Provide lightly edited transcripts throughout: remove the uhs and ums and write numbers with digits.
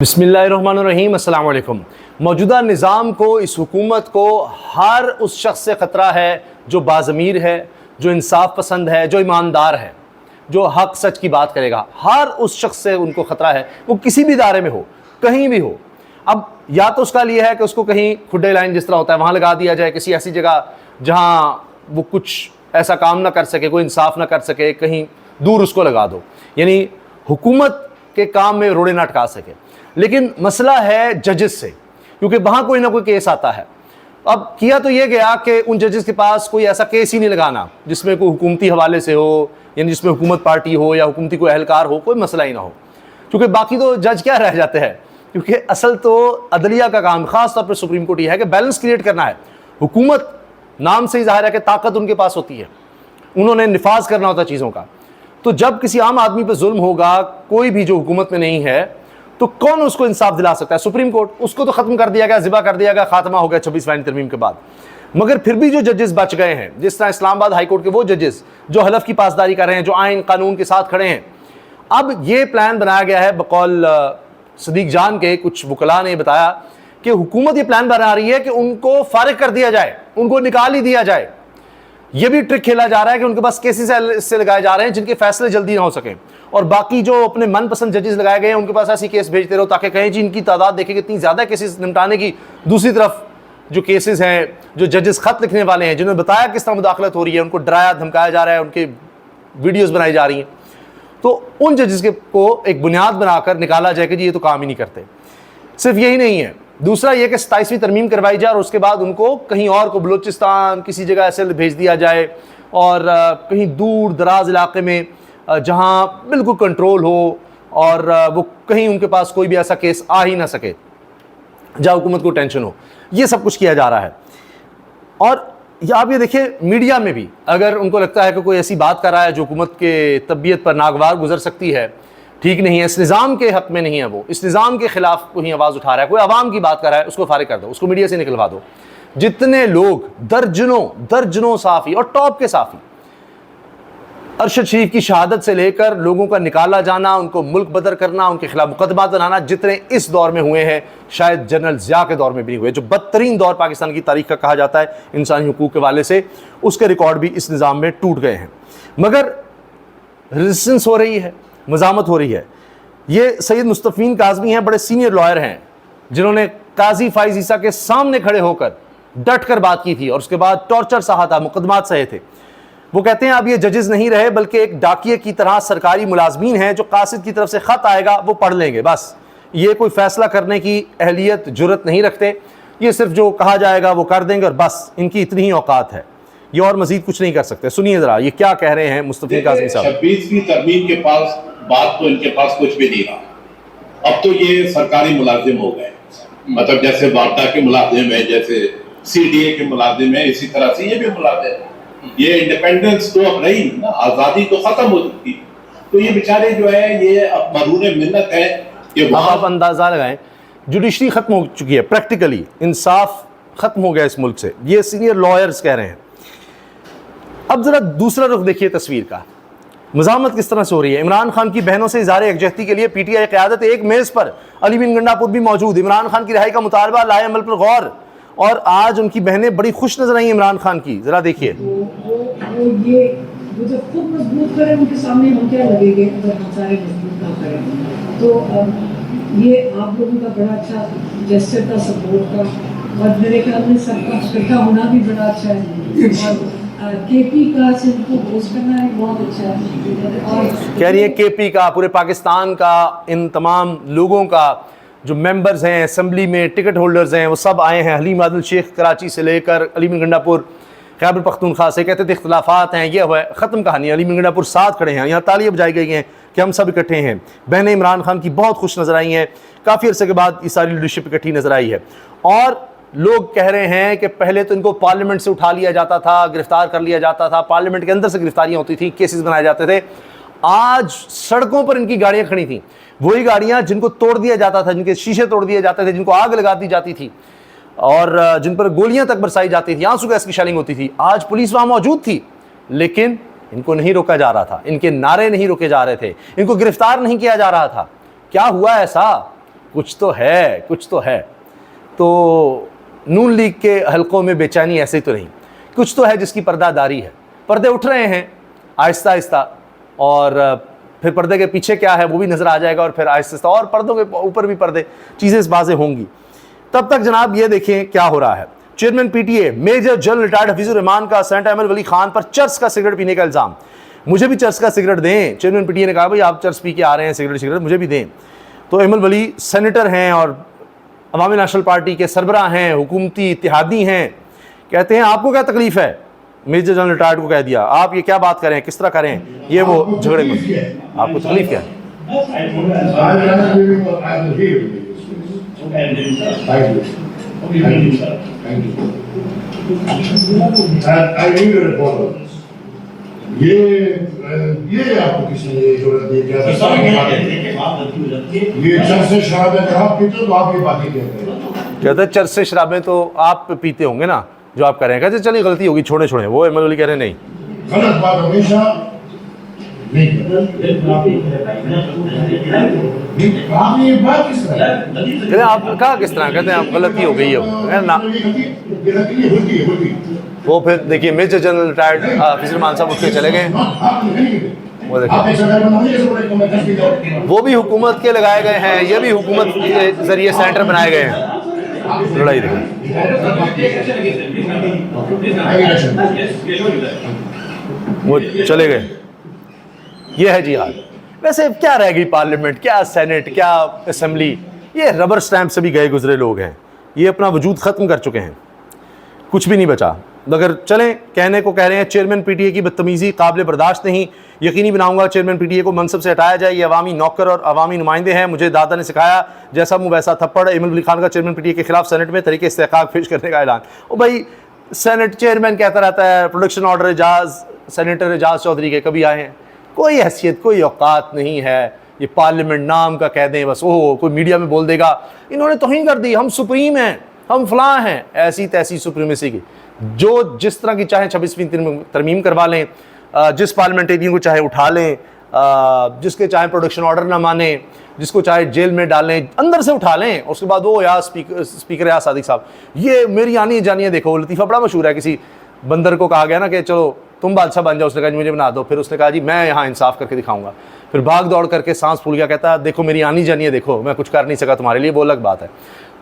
बिस्मिल्लाहिर्रहमानिर्रहीम, अस्सलाम वालेकुम। मौजूदा निज़ाम को, इस हुकूमत को हर उस शख्स से ख़तरा है जो बाज़मीर है, जो इंसाफ पसंद है, जो ईमानदार है, जो हक सच की बात करेगा। हर उस शख्स से उनको ख़तरा है, वो किसी भी इदारे में हो, कहीं भी हो। अब या तो उसका लिए है कि उसको कहीं खुड्डे लाइन जिस तरह होता है वहाँ लगा दिया जाए, किसी ऐसी जगह जहाँ वो कुछ ऐसा काम ना कर सके, कोई इंसाफ ना कर सके, कहीं दूर उसको लगा दो, यानी हुकूमत के काम में रोड़े ना अटका सके। लेकिन मसला है जजेस से, क्योंकि वहाँ कोई ना कोई केस आता है। अब किया तो ये गया कि उन जजेस के पास कोई ऐसा केस ही नहीं लगाना जिसमें कोई हुकूमती हवाले से हो, यानी जिसमें हुकूमत पार्टी हो या हुकूमती कोई अहलकार हो, कोई मसला ही ना हो, क्योंकि बाकी तो जज क्या रह जाते हैं। क्योंकि असल तो अदलिया का काम, ख़ास तौर पर सुप्रीम कोर्ट ये है कि बैलेंस क्रिएट करना है। हुकूमत नाम से ही ज़ाहिर है कि ताकत उनके पास होती है, उन्होंने निफाज करना होता है चीज़ों का। तो जब किसी आम आदमी पर जुल्म होगा, कोई भी जो हुकूमत में नहीं है, तो कौन उसको इंसाफ दिला सकता है? Supreme court. उसको तो खत्म कर दिया गया, ज़िबा कर दिया गया, खात्मा हो गया 26 तरमीम के बाद। मगर फिर भी जो जजेस बच गए हैं, जिस तरह इस्लामाबाद हाई कोर्ट के वो जजेस जो हलफ की पासदारी कर रहे हैं, जो आइन कानून के साथ खड़े हैं, अब ये प्लान बनाया गया है। बकौल सदीक जान के कुछ वकला ने बताया कि हुकूमत ये प्लान बना रही है कि उनको फारिग कर दिया जाए, उनको निकाल ही दिया जाए। ये भी ट्रिक खेला जा रहा है कि उनके पास केसेस इससे लगाए जा रहे हैं जिनके फैसले जल्दी ना हो सके, और बाकी जो अपने मनपसंद जजेस लगाए गए हैं उनके पास ऐसी केस भेजते रहो ताकि कहें जी इनकी तादाद देखें कितनी ज़्यादा केसेस निपटाने की। दूसरी तरफ जो केसेस हैं, जो जजेस ख़त लिखने वाले हैं, जिन्होंने बताया किस तरह मुदाखलत हो रही है, उनको डराया धमकाया जा रहा है, उनके वीडियोज़ बनाई जा रही हैं, तो उन जजेस को एक बुनियाद बनाकर निकाला जाए कि जी ये तो काम ही नहीं करते। सिर्फ यही नहीं है, दूसरा ये कि 27वीं तरमीम करवाई जाए और उसके बाद उनको कहीं और को, बलूचिस्तान किसी जगह ऐसे भेज दिया जाए, और कहीं दूर दराज इलाके में जहाँ बिल्कुल कंट्रोल हो, और वो कहीं उनके पास कोई भी ऐसा केस आ ही ना सके जहाँ हुकूमत को टेंशन हो। ये सब कुछ किया जा रहा है। और आप ये देखिए, मीडिया में भी अगर उनको लगता है कि कोई ऐसी बात कर रहा है जो हुकूमत के तबीयत पर नागवार गुजर सकती है, ठीक नहीं है, इस निज़ाम के हक़ में नहीं है, वो इस निज़ाम के ख़िलाफ़ कोई आवाज़ उठा रहा है, कोई आवाम की बात कर रहा है, उसको फारिग कर दो, उसको मीडिया से निकलवा दो। जितने लोग, दर्जनों साफ़ी और टॉप के साफ़ी, अरशद शरीफ की शहादत से लेकर लोगों का निकाला जाना, उनको मुल्क बदर करना, उनके खिलाफ मुकदमा बनाना, जितने इस दौर में हुए हैं शायद जनरल ज़िया के दौर में भी नहीं हुए, जो बदतरीन दौर पाकिस्तान की तारीख़ का कहा जाता है इंसानी हुकूक के वाले से, उसके रिकॉर्ड भी इस निज़ाम में टूट गए हैं। मगर रेजिस्टेंस हो रही है, मज़ामत हो रही है। ये सैयद मुस्तफ़ीन काज़मी हैं, बड़े सीनियर लॉयर हैं, जिन्होंने काजी फ़ाइज़ ईसा के सामने खड़े होकर डट कर बात की थी और उसके बाद टॉर्चर सहा था, मुकदमात सहे थे। वो कहते हैं अब ये जजेस नहीं रहे, बल्कि एक डाकिये की तरह सरकारी मुलाजमीन हैं जो कासिद की तरफ से ख़त आएगा वो पढ़ लेंगे, बस। ये कोई फ़ैसला करने की अहलियत, जुर्रत नहीं रखते, ये सिर्फ जो कहा जाएगा वो कर देंगे और बस, इनकी इतनी ही औकात है, ये और मजीद कुछ नहीं कर सकते। सुनिए ज़रा ये क्या कह रहे हैं मुस्तफ़ीन काज़मी साहब। 26वीं तरमीम के पास बात तो इनके पास कुछ भी नहीं रहा। अब तो ये सरकारी मुलाजिम हो गए, मतलब जैसे वार्ता के मुलाजिम है, जैसे CDA के मुलाजिम है, इसी तरह से ये भी मुलाजिम है। ये इंडिपेंडेंस तो अब रही ना, आज़ादी तो ख़त्म हो चुकी। तो ये बेचारे जो है ये अब मरूने मिन्नत है कि आप अंदाज़ा लगाएं, जुडिशरी ख़त्म हो चुकी है, प्रैक्टिकली इंसाफ ख़त्म हो गया इस मुल्क से, ये सीनियर लॉयर्स कह रहे हैं। अब ज़रा दूसरा रुख देखिए तस्वीर का, मज़ामत किस तरह से हो रही है। इमरान खान की बहनों से इज़हार यकजहती के लिए PTI क़यादत एक मेज़ पर, अली बिन गंडापुर भी मौजूद। इमरान खान की रिहाई का मुतालबा, लाए अमल पर गौर, और आज उनकी बहनें बड़ी खुश नजर आई इमरान खान की, ज़रा देखिए। वो जब खुद मजबूत करें उनके सामने हम क्या लगेंगे अगर हम सारे मजबूत ना करें। तो ये आप लोगों का बड़ा अच्छा जेस्चर था, सपोर्ट का, और मेरे ख्याल में सबका इकट्ठा होना भी बड़ा अच्छा है। और KP का सिर्फ को होस्ट करना है, बहुत अच्छा है। और कह रही है KP का, पूरे पाकिस्तान का, इन तमाम लोगों का जो मेंबर्स हैं असम्बली में, टिकट होल्डर्स हैं, वो सब आए हैं। हलीम आदिल शेख कराची से लेकर अली बिन गंडापुर खैबर पख्तूनख्वा से, कहते थे इख्तलाफात हैं, ये हुआ, ख़त्म कहानी। अली बिन गंडापुर साथ खड़े हैं, यहाँ तालियां बजाई गई हैं कि हम सब इकट्ठे हैं। बहनें इमरान खान की बहुत खुश नज़र आई हैं, काफ़ी अर्से के बाद ये सारी लीडरशिप इकट्ठी नज़र आई है। और लोग कह रहे हैं कि पहले तो इनको पार्लियामेंट से उठा लिया जाता था, गिरफ्तार कर लिया जाता था, पार्लियामेंट के अंदर से गिरफ्तारियाँ होती थी, केसेस बनाए जाते थे। आज सड़कों पर इनकी गाड़ियाँ खड़ी थी, वही गाड़ियाँ जिनको तोड़ दिया जाता था, जिनके शीशे तोड़ दिए जाते थे, जिनको आग लगा दी जाती थी, और जिन पर गोलियां तक बरसाई जाती थी, आंसू गैस की शेलिंग होती थी। आज पुलिस वहां मौजूद थी, लेकिन इनको नहीं रोका जा रहा था, इनके नारे नहीं रोके जा रहे थे, इनको गिरफ्तार नहीं किया जा रहा था। क्या हुआ ऐसा? कुछ तो है, कुछ तो है। तो नून लीग के हलकों में बेचैनी ऐसे तो नहीं, कुछ तो है जिसकी पर्दादारी है। पर्दे उठ रहे हैं आहिस्ता आहिस्ता, और फिर पर्दे के पीछे क्या है वो भी नज़र आ जाएगा, और फिर आहिस्ता आहिस्ता और पर्दों के ऊपर भी पर्दे, चीज़ें इस बाज़ें होंगी। तब तक जनाब ये देखें क्या हो रहा है। Chairman PTA major general retired Hafizur Rahman का सेनेटर अहमद वली खान पर चर्च का सिगरेट पीने का इल्ज़ाम। मुझे भी चर्च का सिगरेट दें। चेयरमैन पीटीए ने कहा भाई आप चर्च पी के आ रहे हैं, सिगरेट मुझे भी दें। तो अहमद वली सेनेटर हैं और अवामी नेशनल पार्टी के सरबराह हैं, हुकूमती इत्तेहादी हैं। कहते हैं आपको क्या तकलीफ़ है, मेजर जनरल रिटायर्ड को कह दिया, आप ये क्या बात करें, किस तरह करें, ये वो झगड़े में आपको तकलीफ़ क्या है? ये आपको किसी ने जरूरत नहीं किया, ये चर्च से शराबें आप पीते हो तो आप ये बातें कहते हैं। कहते हैं चर्च से शराबें तो आप पीते होंगे ना जो आप कह रहे हैं। कहते चलिए गलती होगी, छोड़े वो अहमद वली कह रहे हैं नहीं, गलत बात हमेशा नहीं आप ये बात किस तरह कहते हैं आप कहा किस तरह, कहते हैं आप गलती हो गई है ना। वो फिर देखिए major general retired Hafizur Rahman साहब उठ के चले गए। वो देखिए वो भी हुकूमत के लगाए गए हैं, ये भी हुकूमत के जरिए सेंटर बनाए गए हैं। लड़ाई देखिए, वो चले गए। ये है जी हाल। वैसे क्या रह गई पार्लियामेंट, क्या सेनेट, क्या असेंबली, ये रबर स्टैंप से भी गए गुजरे लोग हैं, ये अपना वजूद ख़त्म कर चुके हैं, कुछ भी नहीं बचा। अगर चलें कहने को कह रहे हैं चेयरमैन पीटीए की बदतमीज़ी काबिल बर्दाश्त नहीं, यकीनी बनाऊंगा चेयरमैन पीटीए को मनसब से हटाया जाए। ये अवामी नौकर और अवामी नुमाइंदे हैं, मुझे दादा ने सिखाया जैसा मुँह वैसा थप्पड़। अहमद वली खान का चेयरमैन पीटीए के खिलाफ सेनेट में तरीके इस्तेहकाक पेश करने का ऐलान। ओ भाई सेनेट चेयरमैन कहता रहता है production order Aijaz senator Aijaz Chaudhry के कभी आए हैं, कोई हैसियत कोई औकात नहीं है। ये पार्लियामेंट नाम का कह दें बस, ओह कोई मीडिया में बोल देगा इन्होंने तौहीन कर दी, हम सुप्रीम हैं, हम फलां हैं, ऐसी तैसी सुप्रीमेसी की। जो जिस तरह की चाहे 26वीं तरमीम करवा लें, जिस पार्लियामेंटेरियन को चाहे उठा लें, जिसके चाहे प्रोडक्शन ऑर्डर ना माने, जिसको चाहे जेल में डालें, अंदर से उठा लें। उसके बाद वो यार स्पीकर यार सादिक साहब, ये मेरी आनी जानिए देखो। लतीफ़ा बड़ा मशहूर है, किसी बंदर को कहा गया ना कि चलो तुम बादशाह बन जाओ, उसने कहा मुझे बना दो। फिर उसने कहा जी मैं यहाँ इंसाफ करके दिखाऊंगा। फिर भाग दौड़ करके सांस फूल गया, कहता है देखो मेरी आनी जानिए देखो, मैं कुछ कर नहीं सका तुम्हारे लिए, वो अलग बात है।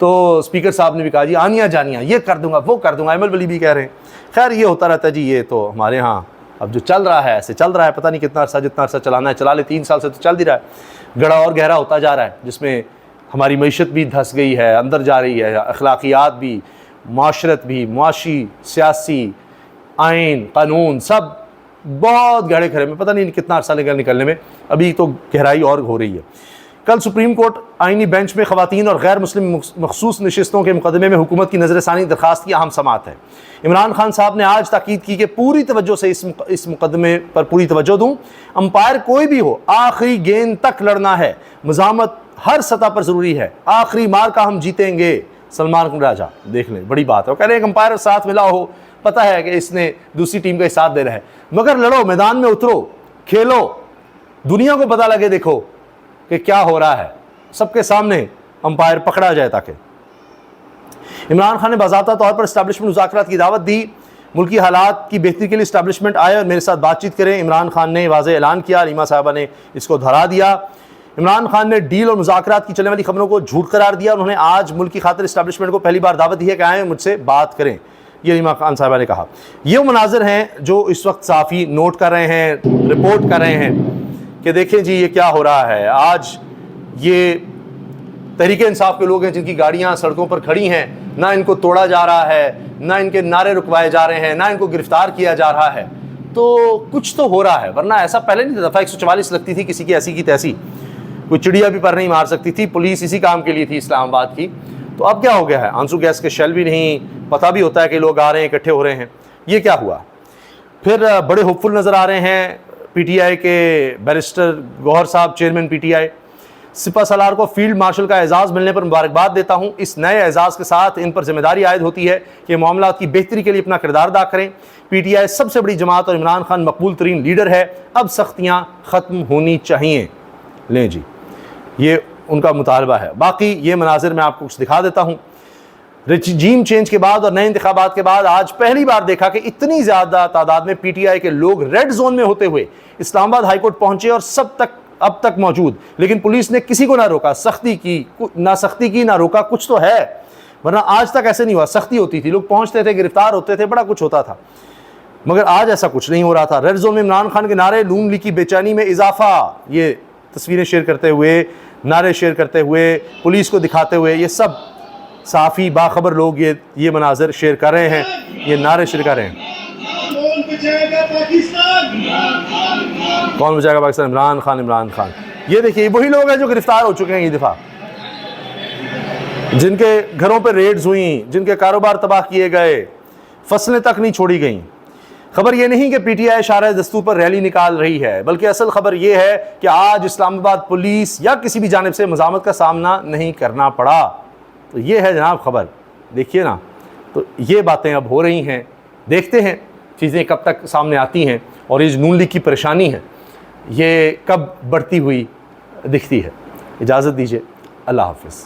तो स्पीकर साहब ने भी कहा जी आनिया जानिया, ये कर दूंगा वो कर दूंगा। अहमद वली भी कह रहे हैं। खैर ये होता रहता है जी, ये तो हमारे यहाँ अब जो चल रहा है ऐसे चल रहा है, पता नहीं कितना अर्सा, जितना अर्सा चलाना है चला ले। 3 साल से तो चल ही रहा है, गड़ा और गहरा होता जा रहा है, जिसमें हमारी मईशत भी धंस गई है, अंदर जा रही है, अखलाकियात भी, माशरत भी, मुआशी, सियासी, आइन, कानून सब बहुत गहरे खड़े में, पता नहीं कितना अर्सा निकलने में, अभी तो गहराई और हो रही है। कल सुप्रीम कोर्ट आइनी बेंच में ख़वातीन और गैर मुस्लिम मखसूस नशिस्तों के मुकदमे में हुकूमत की नज़रसानी दरख्वास्त की अहम समात है। इमरान खान साहब ने आज ताकीद की कि पूरी तवज्जो से इस मुकदमे पर पूरी तवज्जो दूँ, अंपायर कोई भी हो आखिरी गेंद तक लड़ना है, मज़ामत हर सतह पर ज़रूरी है, आखिरी मार का हम जीतेंगे। सलमान राजा देख लें, बड़ी बात है। वो कह रहे हैं अंपायर साथ मिला हो, पता है कि इसने दूसरी टीम का साथ दे रहा है, मगर लड़ो, मैदान में उतरो, खेलो, दुनिया को पता लगे, देखो कि क्या हो रहा है, सबके सामने अंपायर पकड़ा जाए। ताकि इमरान खान ने बाज़ाब्ता तौर पर इस्टेब्लिशमेंट मुज़ाकरात की दावत दी, मुल्की हालात की बेहतरी के लिए इस्टेब्लिशमेंट आए और मेरे साथ बातचीत करें। इमरान खान ने वाज़ेह ऐलान किया, रीमा साहबा ने इसको दोहरा दिया। इमरान खान ने डील और मुज़ाकरात की चलने वाली खबरों को झूठ करार दिया। उन्होंने आज मुल्क की खातिर इस्टेब्लिशमेंट को पहली बार दावत दी है कि आएँ मुझसे बात करें, ये रीमा खान साहबा ने कहा। ये मनाजिर हैं जो इस वक्त साफ़ी नोट कर रहे हैं, रिपोर्ट कर रहे हैं कि देखें जी ये क्या हो रहा है। आज ये तहरीक इंसाफ के लोग हैं जिनकी गाड़ियां सड़कों पर खड़ी हैं, ना इनको तोड़ा जा रहा है, ना इनके नारे रुकवाए जा रहे हैं, ना इनको गिरफ्तार किया जा रहा है। तो कुछ तो हो रहा है, वरना ऐसा पहले नहीं था। दफ़ा 144 लगती थी किसी की ऐसी की तैसी, कोई चिड़िया भी पर नहीं मार सकती थी, पुलिस इसी काम के लिए थी इस्लामाबाद की। तो अब क्या हो गया है, आंसू गैस के शेल भी नहीं, पता भी होता है कि लोग आ रहे हैं, इकट्ठे हो रहे हैं। ये क्या हुआ? फिर बड़े होपफुल नज़र आ रहे हैं पीटीआई के बैरिस्टर गौहर साहब, चेयरमैन पीटीआई। सिपा सलार को फील्ड मार्शल का एजाज़ मिलने पर मुबारकबाद देता हूँ। इस नए एजाज़ के साथ इन पर जिम्मेदारी आयद होती है कि मामला की बेहतरी के लिए अपना किरदार अदा करें। पीटीआई सबसे बड़ी जमात और इमरान खान मकबूल तरीन लीडर है, अब सख्तियाँ ख़त्म होनी चाहिए। लें जी, ये उनका मुतालबा है। बाकी ये मनाजिर मैं आपको कुछ दिखा देता हूँ। रजीम चेंज के बाद और नए इंतखाबात के बाद आज पहली बार देखा कि इतनी ज़्यादा तादाद में PTI के लोग रेड जोन में होते हुए इस्लामाबाद हाईकोर्ट पहुँचे और अब तक मौजूद, लेकिन पुलिस ने किसी को ना रोका, सख्ती की ना रोका। कुछ तो है, वरना आज तक ऐसे नहीं हुआ। सख्ती होती थी, लोग पहुँचते थे, गिरफ्तार होते थे, बड़ा कुछ होता था, मगर आज ऐसा कुछ नहीं हो रहा था। रेड जोन में इमरान खान के नारे, नून लीग की बेचैनी में इजाफा, ये तस्वीरें शेयर करते हुए, नारे शेयर करते हुए, पुलिस को दिखाते हुए, ये सब साफ़ी बाखबर लोग ये मनाजर शेयर कर रहे हैं, ये नारे शेयर कर रहे हैं। कौन बचाएगा पाकिस्तान? इमरान खान, इमरान खान। ये देखिए, वही लोग हैं जो गिरफ्तार हो चुके हैं ये दफ़ा, जिनके घरों पर रेड्स हुई, जिनके कारोबार तबाह किए गए, फसलें तक नहीं छोड़ी गई। खबर ये नहीं कि PTI शारा दस्तूर पर रैली निकाल रही है, बल्कि असल खबर ये है कि आज इस्लामाबाद पुलिस या किसी भी जानिब से मज़ामत का सामना नहीं करना पड़ा। तो ये है जनाब खबर, देखिए ना। तो ये बातें अब हो रही हैं, देखते हैं चीज़ें कब तक सामने आती हैं और ये नून लीग की परेशानी है ये कब बढ़ती हुई दिखती है। इजाज़त दीजिए, अल्लाह हाफ़िज़।